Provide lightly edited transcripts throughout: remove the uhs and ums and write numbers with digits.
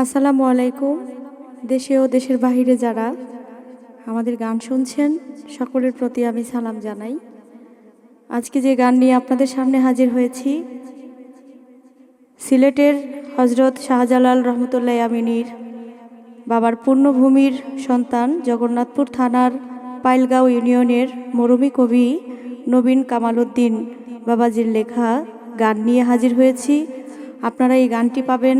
আসসালামু আলাইকুম। দেশে ও দেশের বাহিরে যারা আমাদের গান শুনছেন সকলের প্রতি আমি সালাম জানাই। আজকে যে গান নিয়ে আপনাদের সামনে হাজির হয়েছি, সিলেটের হজরত শাহজালাল রহমতুল্লাহ আমিনীর বাবার পূর্ণভূমির সন্তান, জগন্নাথপুর থানার পাইলগাঁও ইউনিয়নের মরমী কবি নবীন কামাল উদ্দিন বাবাজির লেখা গান নিয়ে হাজির হয়েছি। আপনারা এই গানটি পাবেন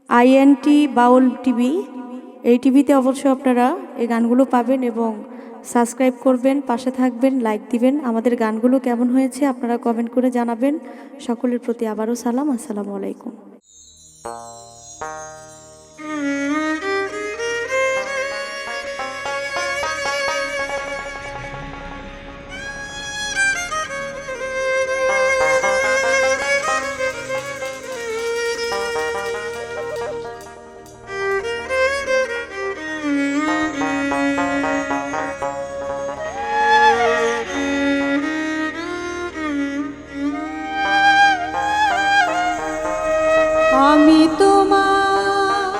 INT বাউল টিভি, এই টিভিতে অবশ্যই আপনারা এই গানগুলো পাবেন এবং সাবস্ক্রাইব করবেন, পাশে থাকবেন, লাইক দিবেন। আমাদের গানগুলো কেমন হয়েছে আপনারা কমেন্ট করে জানাবেন। সকলের প্রতি আবারও সালাম, আসসালামু আলাইকুম। আমি তোমার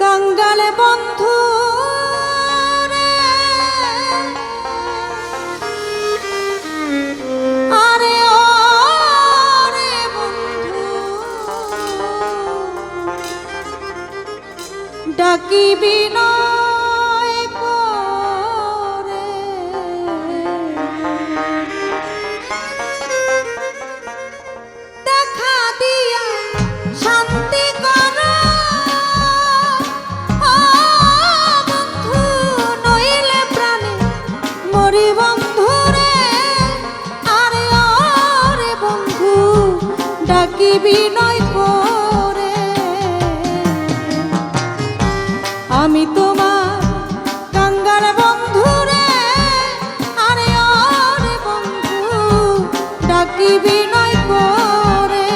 কাঙ্গাল বন্ধু রে, আরে ও রে বন্ধু, ডাকি বিনয় করে শান্তি করো ও বন্ধু, নইলে প্রাণে মরি বন্ধু রে, আরে ও রে বন্ধু, ডাকি বিনয় করে। আমি তোমার কাঙ্গাল বন্ধু রে, আরে ও রে বন্ধু, ডাকি বিনয় করে।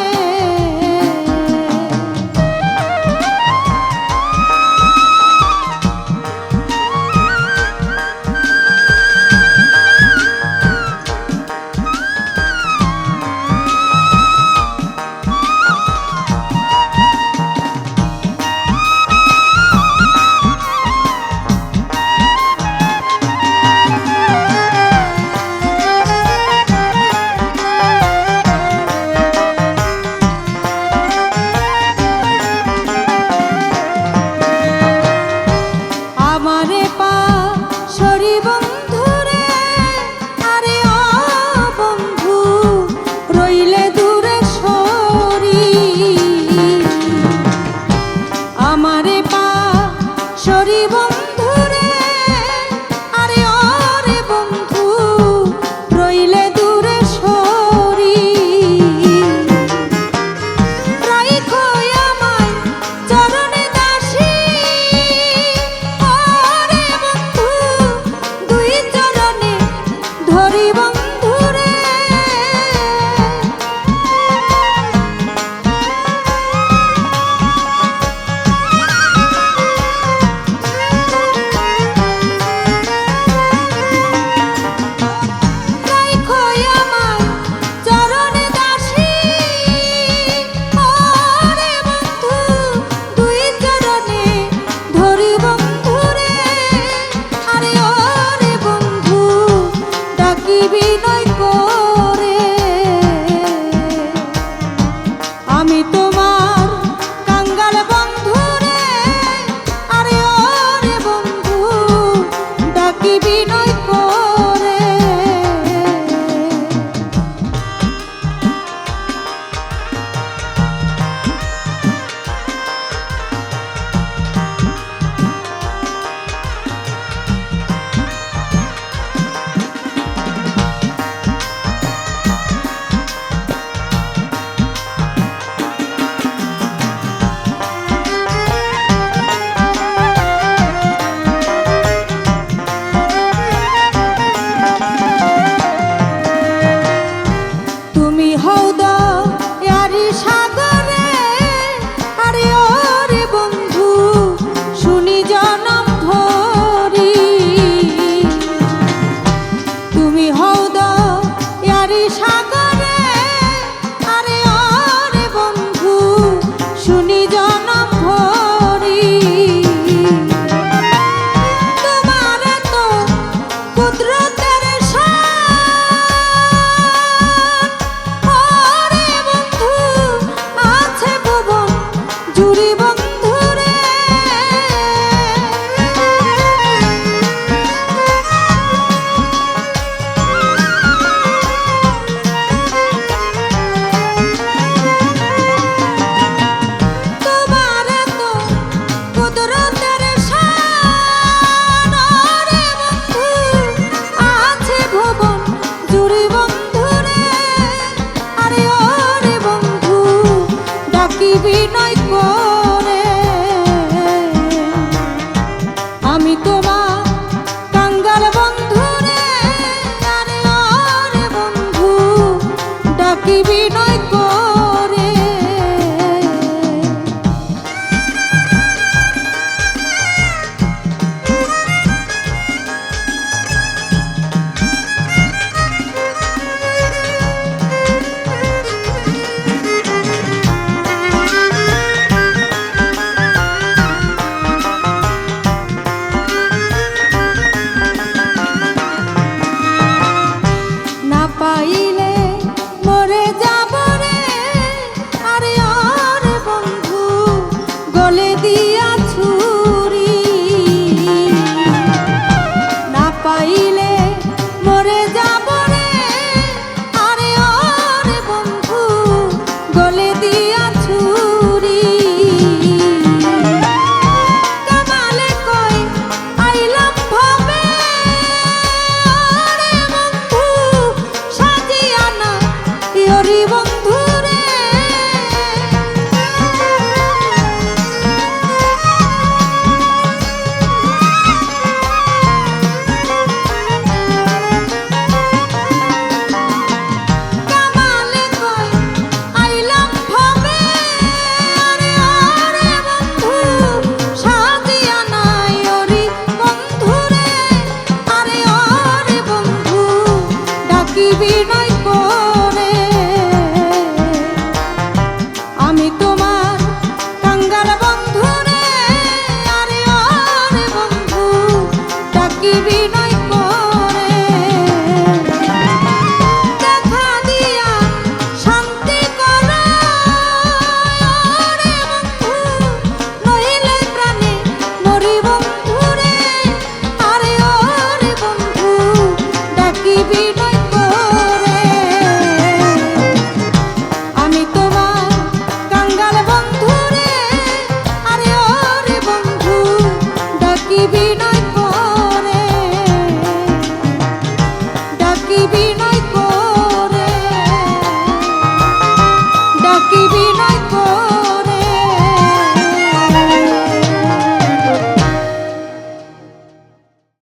আমারে পা সরি বন্ধু রে, আরে ও বন্ধু, রইলে দূরে সরি। আমারে পা সরি বন্ধু রে, আরে ও রে বন্ধু, রইলে দূরে সরি। রাইখো আমায় চরণে দাসী, দুই চরণে ধরি বন্ধু রে। রাইখো আমায় চরণে দাসী, ও রে বন্ধু, দুই চরণে ধরি বন্ধু রে, আরে ও রে বন্ধু, ডাকি বিনয় করে। আমি তোমার কাঙ্গাল বন্ধু রে, আরে ও রে বন্ধু, ডাকি বিনয় করে। ডাকি বিনয় করে।